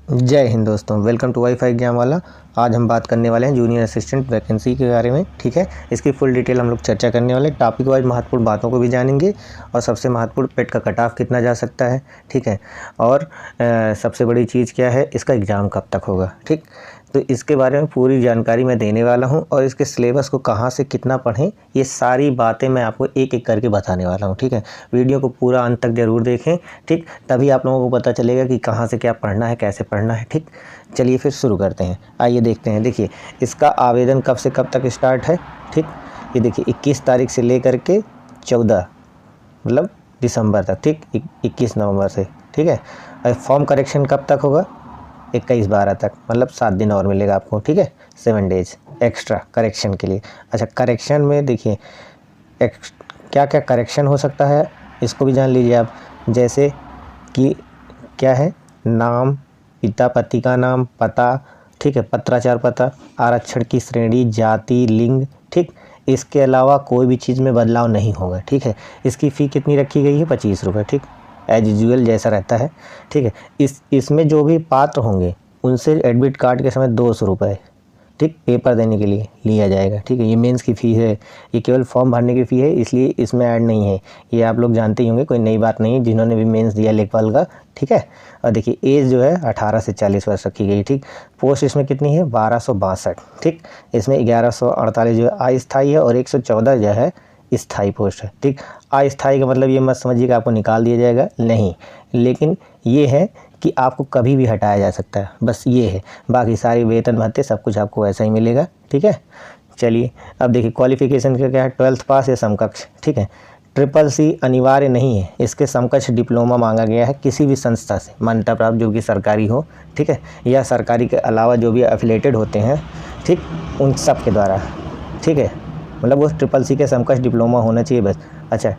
जय हिंद दोस्तों, welcome to wifi exam वाला। आज हम बात करने वाले हैं जूनियर असिस्टेंट वैकेंसी के बारे में। ठीक है, इसकी फुल डिटेल हम लोग चर्चा करने वाले हैं। टॉपिक वाइज महत्वपूर्ण बातों को भी जानेंगे और सबसे महत्वपूर्ण पेट का कट ऑफ कितना जा सकता है। ठीक है, और सबसे बड़ी चीज़ क्या है, इसका एग्ज़ाम कब तक होगा। ठीक, तो इसके बारे में पूरी जानकारी मैं देने वाला हूं और इसके सिलेबस को कहां से कितना पढ़ें, ये सारी बातें मैं आपको एक एक करके बताने वाला हूं। ठीक है, वीडियो को पूरा अंत तक ज़रूर देखें। ठीक, तभी आप लोगों को पता चलेगा कि कहां से क्या पढ़ना है, कैसे पढ़ना है। ठीक, चलिए फिर शुरू करते हैं। आइए देखते हैं। देखिए, इसका आवेदन कब से कब तक स्टार्ट है। ठीक, ये देखिए 21 तारीख से लेकर के 14 मतलब दिसंबर तक। ठीक, 21 नवंबर से। ठीक है, और फॉर्म करेक्शन कब तक होगा, 21/12 तक, मतलब 7 दिन और मिलेगा आपको। ठीक है, 7 डेज एक्स्ट्रा करेक्शन के लिए। अच्छा, करेक्शन में देखिए क्या क्या करेक्शन हो सकता है, इसको भी जान लीजिए आप। जैसे कि क्या है, नाम, पिता पति का नाम, पता, ठीक है, पत्राचार पता, आरक्षण की श्रेणी, जाति, लिंग। ठीक, इसके अलावा कोई भी चीज़ में बदलाव नहीं होगा। ठीक है, इसकी फ़ी कितनी रखी गई है, 25 रुपये। ठीक, एज यूजुअल जैसा रहता है। ठीक है, इसमें जो भी पात्र होंगे उनसे एडमिट कार्ड के समय 200 रुपये, ठीक, पेपर देने के लिए लिया जाएगा। ठीक है, ये मेंस की फ़ी है, ये केवल फॉर्म भरने की फ़ी है, इसलिए इसमें ऐड नहीं है। ये आप लोग जानते ही होंगे, कोई नई बात नहीं है जिन्होंने भी मेंस दिया लेखपाल का। ठीक है, और देखिए एज जो है 18 से 40 वर्ष रखी गई। ठीक, पोस्ट इसमें कितनी है, 1262। ठीक, इसमें 1148 जो है अस्थायी है और 114 जो है स्थायी पोस्ट है। ठीक, अस्थायी का मतलब ये मत समझिए कि आपको निकाल दिया जाएगा, नहीं, लेकिन ये है कि आपको कभी भी हटाया जा सकता है, बस ये है। बाकी सारी वेतन भत्ते सब कुछ आपको वैसा ही मिलेगा। ठीक है, चलिए अब देखिए क्वालिफिकेशन का क्या है, 12th पास या समकक्ष। ठीक है, CCC अनिवार्य नहीं है, इसके समकक्ष डिप्लोमा मांगा गया है किसी भी संस्था से मान्यता प्राप्त जो कि सरकारी हो। ठीक है, या सरकारी के अलावा जो भी एफिलेटेड होते हैं, ठीक, उन सब के द्वारा। ठीक है, मतलब वो CCC के समकक्ष डिप्लोमा होना चाहिए बस। अच्छा,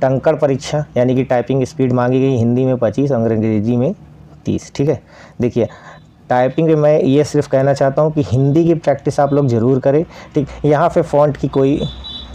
टंकण परीक्षा यानी कि टाइपिंग स्पीड मांगी गई, हिंदी में 25 और अंग्रेजी में 30। ठीक है, देखिए टाइपिंग में मैं ये सिर्फ कहना चाहता हूँ कि हिंदी की प्रैक्टिस आप लोग ज़रूर करें। ठीक, यहाँ पे फ़ॉन्ट की कोई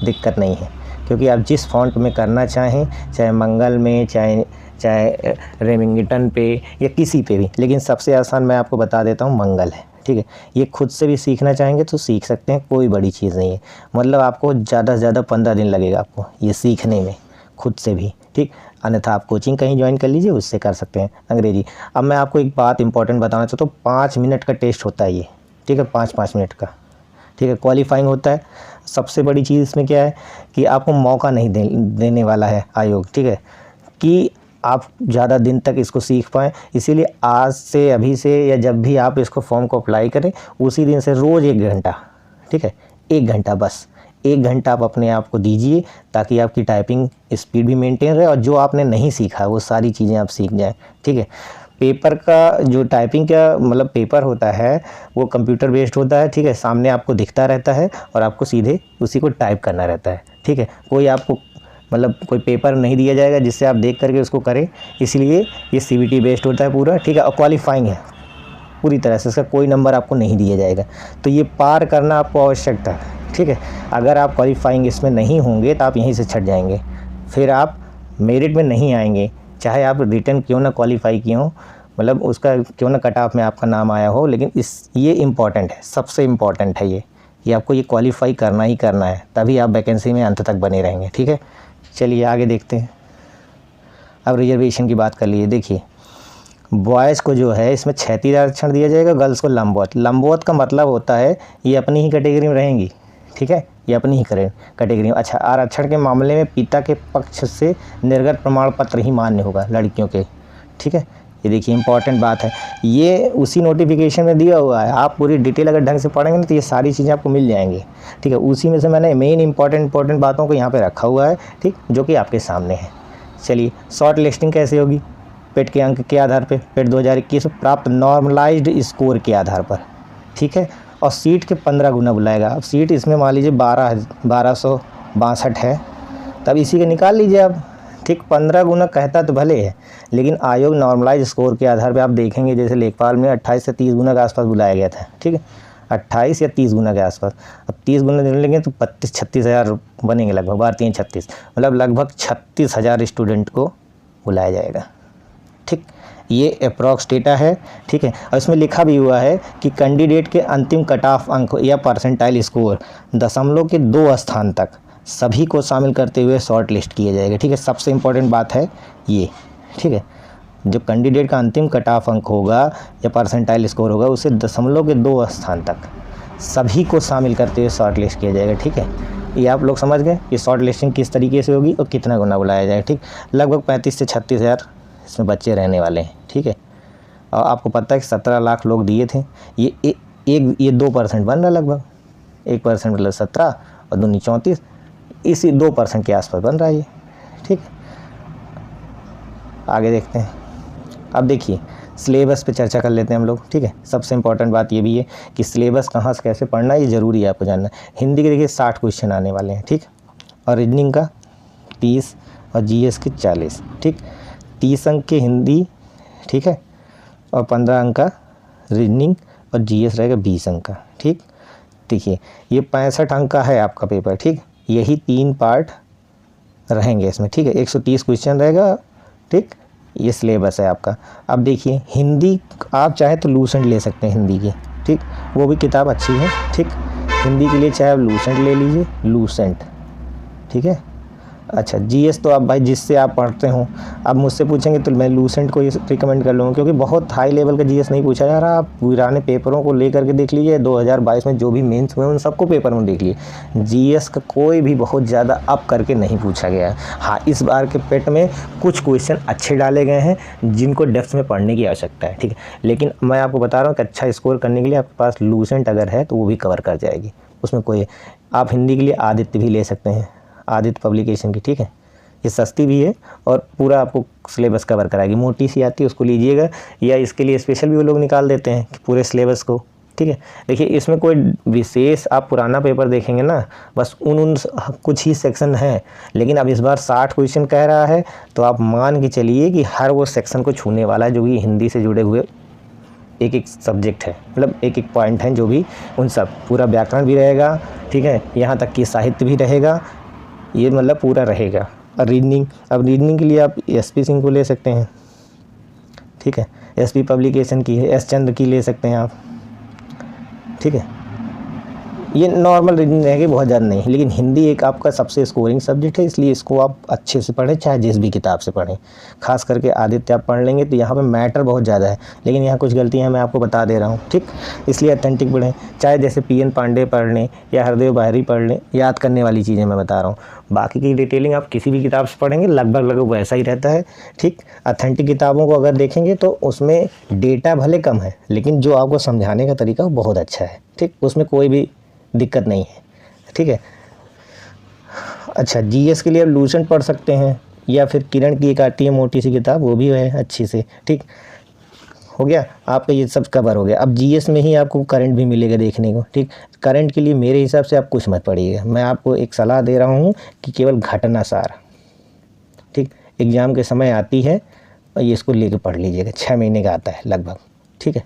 दिक्कत नहीं है, क्योंकि आप जिस फ़ॉन्ट में करना चाहें, चाहे मंगल में, चाहे रेमिंगटन पे या किसी पे भी, लेकिन सबसे आसान मैं आपको बता देता हूँ मंगल है। ठीक है, ये खुद से भी सीखना चाहेंगे तो सीख सकते हैं, कोई बड़ी चीज़ नहीं है। मतलब आपको ज़्यादा से ज़्यादा 15 दिन लगेगा आपको ये सीखने में खुद से भी। ठीक, अन्यथा आप कोचिंग कहीं ज्वाइन कर लीजिए, उससे कर सकते हैं अंग्रेजी। अब मैं आपको एक बात इंपॉर्टेंट बताना चाहता हूँ, 5 मिनट का टेस्ट होता है ये। ठीक है, 5-5 मिनट का। ठीक है, क्वालिफाइंग होता है। सबसे बड़ी चीज़ इसमें क्या है कि आपको मौका नहीं देने वाला है आयोग। ठीक है, कि आप ज़्यादा दिन तक इसको सीख पाएँ, इसीलिए आज से, अभी से, या जब भी आप इसको फॉर्म को अप्लाई करें उसी दिन से रोज़ 1 घंटा, ठीक है, 1 घंटा, बस 1 घंटा आप अपने आप को दीजिए, ताकि आपकी टाइपिंग स्पीड भी मेंटेन रहे और जो आपने नहीं सीखा वो सारी चीज़ें आप सीख जाएं। ठीक है, पेपर का जो टाइपिंग का मतलब पेपर होता है वो कंप्यूटर बेस्ड होता है। ठीक है, सामने आपको दिखता रहता है और आपको सीधे उसी को टाइप करना रहता है। ठीक है, कोई आपको मतलब कोई पेपर नहीं दिया जाएगा जिससे आप देख करके उसको करें, इसलिए ये CBT बेस्ड होता है पूरा। ठीक है, और क्वालिफाइंग है पूरी तरह से, इसका कोई नंबर आपको नहीं दिया जाएगा, तो ये पार करना आपको आवश्यकता है। ठीक है, अगर आप क्वालिफाइंग इसमें नहीं होंगे तो आप यहीं से छट जाएंगे, फिर आप मेरिट में नहीं आएंगे, चाहे आप रिटर्न क्यों ना क्वालिफाई किए हो, मतलब उसका क्यों ना कट ऑफ में आपका नाम आया हो, लेकिन ये इम्पॉर्टेंट है, सबसे इम्पॉर्टेंट है ये आपको ये क्वालिफाई करना ही करना है, तभी आप वैकेंसी में अंत तक बने रहेंगे। ठीक है, चलिए आगे देखते हैं। अब रिजर्वेशन की बात कर लीजिए। देखिए, बॉयज़ को जो है इसमें 36 आरक्षण दिया जाएगा, गर्ल्स को लंबवत। लंबवत का मतलब होता है ये अपनी ही कैटेगरी में रहेंगी। ठीक है, ये अपनी ही कैटेगरी में। अच्छा, आरक्षण के मामले में पिता के पक्ष से निर्गत प्रमाण पत्र ही मान्य होगा लड़कियों के। ठीक है, ये देखिए इंपॉर्टेंट बात है, ये उसी नोटिफिकेशन में दिया हुआ है। आप पूरी डिटेल अगर ढंग से पढ़ेंगे ना तो ये सारी चीज़ें आपको मिल जाएंगी। ठीक है, उसी में से मैंने मेन इंपॉर्टेंट बातों को यहाँ पे रखा हुआ है। ठीक, जो कि आपके सामने है। चलिए, शॉर्ट लिस्टिंग कैसे होगी, पेट के अंक के आधार पे, पेट 2021 में प्राप्त नॉर्मलाइज्ड स्कोर के आधार पर। ठीक है, और सीट के 15 गुना बुलाएगा। अब सीट इसमें मान लीजिए 1262 है, तब इसी के निकाल लीजिए आप। ठीक, 15 गुना कहता तो भले है, लेकिन आयोग नॉर्मलाइज स्कोर के आधार पे आप देखेंगे, जैसे लेखपाल में 28 से 30 गुना के आसपास बुलाया गया था। ठीक है, 28 या 30 गुना के आसपास। अब 30 गुना लेंगे तो 35-36 हज़ार बनेंगे लगभग, 12-3-36, मतलब लगभग 36 हज़ार स्टूडेंट को बुलाया जाएगा। ठीक, ये अप्रॉक्स डेटा है, ठीक है। और इसमें लिखा भी हुआ है कि कैंडिडेट के अंतिम कट ऑफ अंक या परसेंटाइल स्कोर दशमलव के 2 स्थान तक सभी को शामिल करते हुए शॉर्ट लिस्ट किया जाएगा, ठीक है। सबसे इम्पोर्टेंट बात है ये, ठीक है। जो कैंडिडेट का अंतिम कट ऑफ अंक होगा या परसेंटाइल स्कोर होगा उसे दशमलव के 2 स्थान तक सभी को शामिल करते हुए शॉर्ट लिस्ट किया जाएगा, ठीक है। ये आप लोग समझ गए कि शॉर्ट लिस्टिंग किस तरीके से होगी और कितना गुना बुलाया जाएगा, ठीक। लगभग 35 से 36 हज़ार इसमें बच्चे रहने वाले हैं, ठीक है। और आपको पता है कि 17 लाख लोग दिए थे। ये 2% बन रहा है, लगभग 1% मतलब 17 और 2 34, इसी 2% के आसपास बन रहा है ये, ठीक। आगे देखते हैं। अब देखिए सिलेबस पे चर्चा कर लेते हैं हम लोग, ठीक है। सबसे इम्पॉर्टेंट बात ये भी है कि सिलेबस कहाँ से कैसे पढ़ना है ये ज़रूरी है आपको जानना। हिंदी के देखिए 60 क्वेश्चन आने वाले हैं, ठीक। और रीजनिंग का 30 और जीएस के 40, ठीक। 30 अंक के हिंदी, ठीक है, और 15 अंक का रीजनिंग और जीएस रहेगा 20 अंक का, ठीक। देखिए ये 65 अंक का है आपका पेपर, ठीक। यही 3 पार्ट रहेंगे इसमें, ठीक है। 130 क्वेश्चन रहेगा, ठीक। ये सिलेबस है आपका। अब देखिए हिंदी आप चाहे तो लूसेंट ले सकते हैं हिंदी की, ठीक। वो भी किताब अच्छी है, ठीक। हिंदी के लिए चाहे आप लूसेंट ले लीजिए, लूसेंट, ठीक है। अच्छा जीएस तो आप भाई जिससे आप पढ़ते हो, आप मुझसे पूछेंगे तो मैं लूसेंट को ये रिकमेंड कर लूँगा, क्योंकि बहुत हाई लेवल का जीएस नहीं पूछा जा रहा। आप पुराने पेपरों को लेकर के देख लीजिए, 2022 में जो भी मेंस हुए उन सबको पेपर में देख लीजिए, जीएस का कोई भी बहुत ज़्यादा अप करके नहीं पूछा गया है। हाँ इस बार के पेट में कुछ क्वेश्चन अच्छे डाले गए हैं जिनको डेप्थ में पढ़ने की आवश्यकता है, ठीक है। लेकिन मैं आपको बता रहा हूँ कि अच्छा स्कोर करने के लिए आपके पास लूसेंट अगर है तो वो भी कवर कर जाएगी, उसमें कोई। आप हिंदी के लिए आदित्य भी ले सकते हैं, आदित्य पब्लिकेशन की, ठीक है। ये सस्ती भी है और पूरा आपको सिलेबस कवर कराएगी। मोटी सी आती है उसको लीजिएगा, या इसके लिए स्पेशल भी वो लोग निकाल देते हैं कि पूरे सिलेबस को, ठीक है। देखिए इसमें कोई विशेष आप पुराना पेपर देखेंगे ना, बस उन कुछ ही सेक्शन हैं, लेकिन अब इस बार 60 क्वेश्चन कह रहा है तो आप मान के चलिए कि हर वो सेक्शन को छूने वाला है जो कि हिंदी से जुड़े हुए एक सब्जेक्ट है, मतलब एक पॉइंट हैं जो भी, उन सब पूरा व्याकरण भी रहेगा, ठीक है। यहाँ तक कि साहित्य भी रहेगा, ये मतलब पूरा रहेगा। और रीजनिंग, अब रीजनिंग के लिए आप एसपी सिंह को ले सकते हैं, ठीक है। एसपी पब्लिकेशन की है, एस चंद्र की ले सकते हैं आप, ठीक है। ये नॉर्मल रीजनिंग रहेगी, बहुत ज़्यादा नहीं, लेकिन हिंदी एक आपका सबसे स्कोरिंग सब्जेक्ट है, इसलिए इसको आप अच्छे से पढ़ें, चाहे जिस भी किताब से पढ़ें। खास करके आदित्य आप पढ़ लेंगे तो यहाँ पे मैटर बहुत ज़्यादा है, लेकिन यहाँ कुछ गलतियाँ मैं आपको बता दे रहा हूँ, ठीक। इसलिए अथेंटिक पढ़ें, चाहे जैसे पीएन पांडे पढ़ लें या हरदेव बाहरी पढ़ लें, याद करने वाली चीज़ें मैं बता रहा हूँ। बाकी की डिटेलिंग आप किसी भी किताब से पढ़ेंगे लगभग वैसा ही रहता है, ठीक। अथेंटिक किताबों को अगर देखेंगे तो उसमें डेटा भले कम है, लेकिन जो आपको समझाने का तरीका वो बहुत अच्छा है, ठीक। उसमें कोई भी दिक्कत नहीं है, ठीक है। अच्छा जीएस के लिए आप लूसेंट पढ़ सकते हैं, या फिर किरण की एक आती है मोटी सी किताब, वो भी है अच्छी से, ठीक। हो गया आपका ये सब कवर हो गया। अब जीएस में ही आपको करंट भी मिलेगा देखने को, ठीक। करंट के लिए मेरे हिसाब से आप कुछ मत पढ़िएगा, मैं आपको एक सलाह दे रहा हूँ कि केवल घटना सार, ठीक, एग्ज़ाम के समय आती है और ये इसको लेके पढ़ लीजिएगा, 6 महीने का आता है लगभग, ठीक है।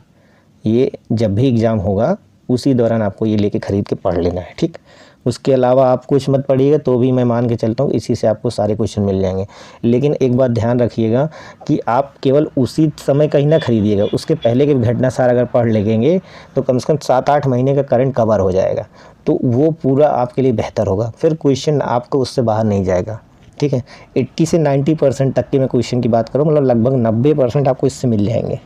ये जब भी एग्ज़ाम होगा उसी दौरान आपको ये लेके ख़रीद के पढ़ लेना है, ठीक। उसके अलावा आप कुछ मत पढ़िएगा तो भी मैं मान के चलता हूँ इसी से आपको सारे क्वेश्चन मिल जाएंगे। लेकिन एक बात ध्यान रखिएगा कि आप केवल उसी समय कहीं ना खरीदिएगा, उसके पहले के घटना सार अगर पढ़ लेंगे तो कम से कम 7-8 महीने का करंट कवर हो जाएगा, तो वो पूरा आपके लिए बेहतर होगा, फिर क्वेश्चन आपको उससे बाहर नहीं जाएगा, ठीक है। 80 से 90% तक के मैं क्वेश्चन की बात करूँ, मतलब लगभग 90% आपको इससे मिल जाएंगे,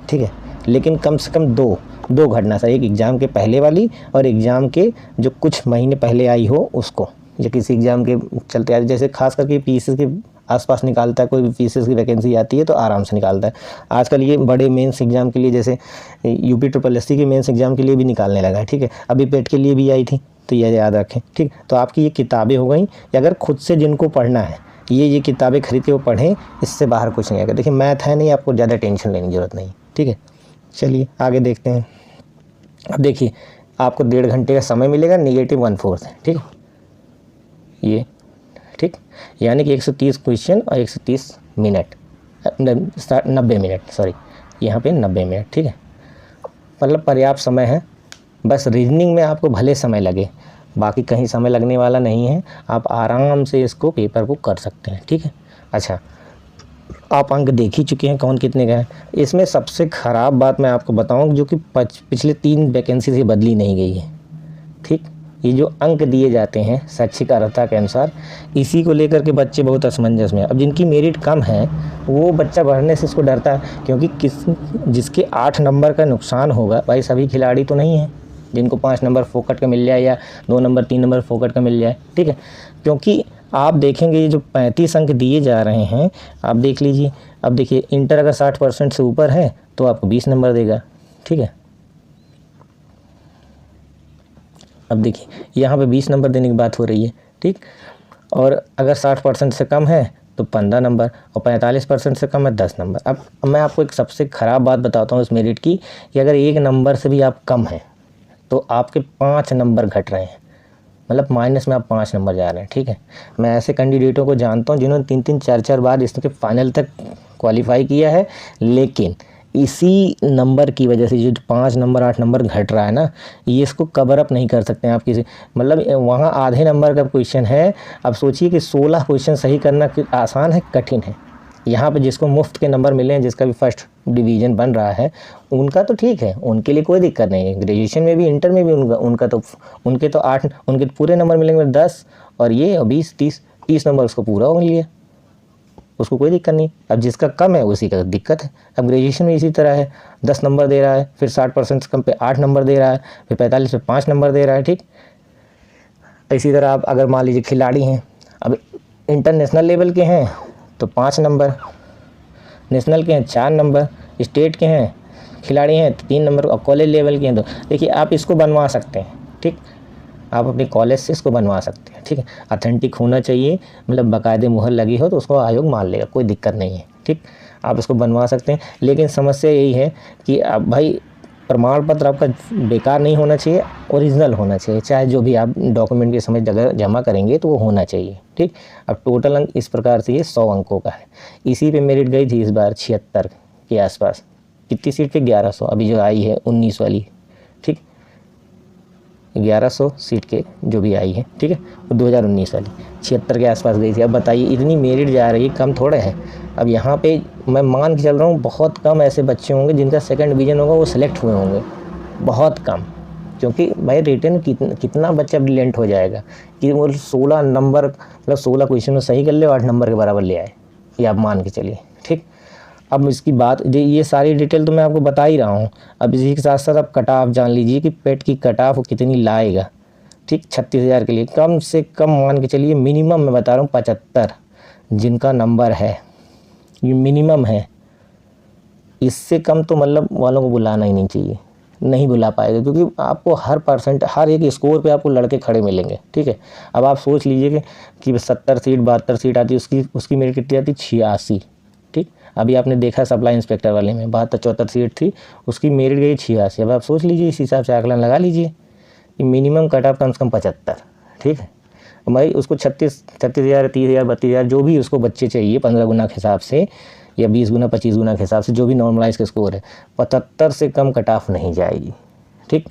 ठीक है। लेकिन कम से कम दो घटना सार, एक एग्ज़ाम के पहले वाली और एग्ज़ाम के जो कुछ महीने पहले आई हो उसको, या किसी एग्ज़ाम के चलते आए, जैसे खास करके पीसीएस के आसपास निकालता है, कोई पीसीएस की वैकेंसी आती है तो आराम से निकालता है। आजकल ये बड़े मेंस एग्ज़ाम के लिए, जैसे यूपी SSSC के मेंस एग्ज़ाम के लिए भी निकालने लगा है, ठीक है। अभी पेट के लिए भी आई थी, तो ये याद रखें, ठीक। तो आपकी ये किताबें हो गई, अगर खुद से जिनको पढ़ना है ये किताबें खरीद के वो पढ़ें, इससे बाहर कुछ नहीं आएगा। देखिए मैथ है नहीं, आपको ज़्यादा टेंशन लेने की ज़रूरत नहीं, ठीक है। चलिए आगे देखते हैं। अब देखिए आपको 1.5 घंटे का समय मिलेगा, -1/4, ठीक। ये ठीक, यानी कि 130 क्वेश्चन और 130 मिनट, 90 मिनट, सॉरी यहाँ पे 90 मिनट, ठीक है। मतलब पर्याप्त समय है। बस रीजनिंग में आपको भले समय लगे, बाकी कहीं समय लगने वाला नहीं है, आप आराम से इसको पेपर को कर सकते हैं, ठीक है। अच्छा आप अंक देख ही चुके हैं कौन कितने का है। इसमें सबसे ख़राब बात मैं आपको बताऊं जो कि पिछले 3 वैकेंसी से बदली नहीं गई है। ठीक, ये जो अंक दिए जाते हैं शैक्षिक अर्हता के अनुसार, इसी को लेकर के बच्चे बहुत असमंजस में। अब जिनकी मेरिट कम है वो बच्चा बढ़ने से इसको डरता है, क्योंकि जिसके 8 नंबर का नुकसान होगा, भाई सभी खिलाड़ी तो नहीं हैं जिनको 5 नंबर फोकट का मिल जाए या 2 नंबर 3 नंबर फोकट का मिल जाए। ठीक है, क्योंकि आप देखेंगे ये जो 35 अंक दिए जा रहे हैं, आप देख लीजिए। अब देखिए इंटर अगर 60% से ऊपर है तो आपको 20 नंबर देगा। ठीक है, अब देखिए यहाँ पे 20 नंबर देने की बात हो रही है। ठीक, और अगर 60% से कम है तो 15 नंबर, और 45% से कम है 10 नंबर। अब मैं आपको एक सबसे ख़राब बात बताता हूँ इस मेरिट की, कि अगर 1 नंबर से भी आप कम हैं तो आपके 5 नंबर घट रहे हैं, मतलब माइनस में आप 5 नंबर जा रहे हैं। ठीक है, मैं ऐसे कैंडिडेटों को जानता हूँ जिन्होंने 3-3 4-4 बार इसके फाइनल तक क्वालिफाई किया है, लेकिन इसी नंबर की वजह से जो 5 नंबर 8 नंबर घट रहा है ना, ये इसको कवर अप नहीं कर सकते हैं आप किसी, मतलब वहाँ आधे नंबर का क्वेश्चन है। अब सोचिए कि 16 क्वेश्चन सही करना आसान है कठिन है। यहाँ पे जिसको मुफ्त के नंबर मिले हैं, जिसका भी फर्स्ट डिवीज़न बन रहा है, उनका तो ठीक है, उनके लिए कोई दिक्कत नहीं है। ग्रेजुएशन में भी इंटर में भी उनके तो 8 उनके पूरे नंबर मिलेंगे 10, और ये 20 30 नंबर उसको पूरा हो लिए, उसको कोई दिक्कत नहीं। अब जिसका कम है उसी का दिक्कत है। अब ग्रेजुएशन में इसी तरह है, 10 नंबर दे रहा है, फिर 60% से कम पे 8 नंबर दे रहा है, फिर 45 पे 5 नंबर दे रहा है। ठीक, इसी तरह आप अगर मान लीजिए खिलाड़ी हैं, अब इंटरनेशनल लेवल के हैं तो 5 नंबर, नेशनल के हैं 4 नंबर, स्टेट के हैं खिलाड़ी हैं तो 3 नंबर, और कॉलेज लेवल के हैं तो देखिए आप इसको बनवा सकते हैं। ठीक, आप अपने कॉलेज से इसको बनवा सकते हैं। ठीक है, ऑथेंटिक होना चाहिए, मतलब बाकायदे मुहर लगी हो तो उसको आयोग मान लेगा, कोई दिक्कत नहीं है। ठीक, आप इसको बनवा सकते हैं, लेकिन समस्या यही है कि अब भाई प्रमाण पत्र आपका बेकार नहीं होना चाहिए, ओरिजिनल होना चाहिए, चाहे जो भी आप डॉक्यूमेंट के समय जगह जमा करेंगे तो वो होना चाहिए। ठीक, अब टोटल अंक इस प्रकार से ये 100 अंकों का है। इसी पे मेरिट गई थी इस बार 76 के आसपास। कितनी सीट पे? 1100, अभी जो आई है 19 वाली। ठीक, 1100 सीट के जो भी आई है, ठीक है, वो 2019 वाली 76 के आसपास गई थी। अब बताइए इतनी मेरिट जा रही है, कम थोड़े है। अब यहाँ पे मैं मान के चल रहा हूँ बहुत कम ऐसे बच्चे होंगे जिनका सेकंड डिवीज़न होगा, वो सिलेक्ट हुए होंगे, बहुत कम। क्योंकि भाई रिटर्न कितना बच्चा ब्रिलियंट हो जाएगा कि वो 16 नंबर, मतलब 16 क्वेश्चन में सही कर ले और 8 नंबर के बराबर ले आए, ये आप मान के चलिए। ठीक, अब इसकी बात, ये सारी डिटेल तो मैं आपको बता ही रहा हूँ। अब इसी के साथ साथ आप कट ऑफ जान लीजिए कि पेट की कट ऑफ कितनी लाएगा। ठीक, 36,000 के लिए कम से कम मान के चलिए, मिनिमम मैं बता रहा हूँ 75 जिनका नंबर है, ये मिनिमम है। इससे कम तो मतलब वालों को बुलाना ही नहीं चाहिए, नहीं बुला पाएगा, क्योंकि आपको हर एक स्कोर पे आपको लड़के खड़े मिलेंगे। ठीक है, अब आप सोच लीजिए कि 70 सीट 72 सीट आती है, उसकी मेरिट कितनी आती? 86। ठीक, अभी आपने देखा सप्लाई इंस्पेक्टर वाले में 72-74 सीट थी, उसकी मेरिट गई 86। अब आप सोच लीजिए, इस हिसाब से आकलन लगा लीजिए कि मिनिमम कट ऑफ कम से कम 75। ठीक है, भाई उसको 36,000 30,000 32,000 जो भी उसको बच्चे चाहिए 15 गुना के हिसाब से या 20 गुना 25 गुना के हिसाब से, जो भी नॉर्मलाइज का स्कोर है, 75 से कम कट ऑफ नहीं जाएगी। ठीक,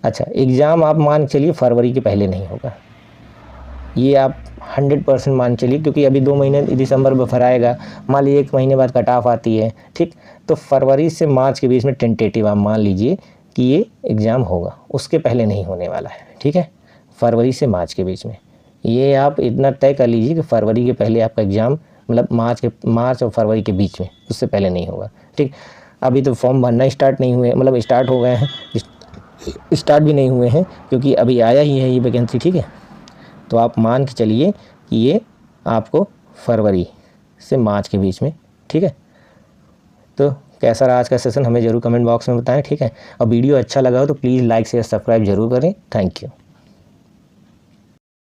अच्छा, एग्ज़ाम आप मान चलिए फरवरी के पहले नहीं होगा, ये आप 100% मान चलिए, क्योंकि अभी 2 महीने दिसंबर में भराएगा, मान लीजिए 1 महीने बाद कट ऑफ आती है। ठीक, तो फरवरी से मार्च के बीच में टेंटेटिव आप मान लीजिए कि ये एग्ज़ाम होगा, उसके पहले नहीं होने वाला है। ठीक है, फरवरी से मार्च के बीच में, ये आप इतना तय कर लीजिए कि फरवरी के पहले आपका एग्ज़ाम, मतलब मार्च और फरवरी के बीच में, उससे पहले नहीं होगा। ठीक, अभी तो फॉर्म भरना स्टार्ट नहीं हुए, मतलब स्टार्ट हो गए हैं, स्टार्ट भी नहीं हुए हैं, क्योंकि अभी आया ही है ये वैकेंसी। ठीक है, तो आप मान के चलिए कि ये आपको फरवरी से मार्च के बीच में। ठीक है, तो कैसा रहा आज का सेशन हमें ज़रूर कमेंट बॉक्स में बताएं। ठीक है, और वीडियो अच्छा लगा हो तो प्लीज़ लाइक शेयर सब्सक्राइब जरूर करें। Thank you.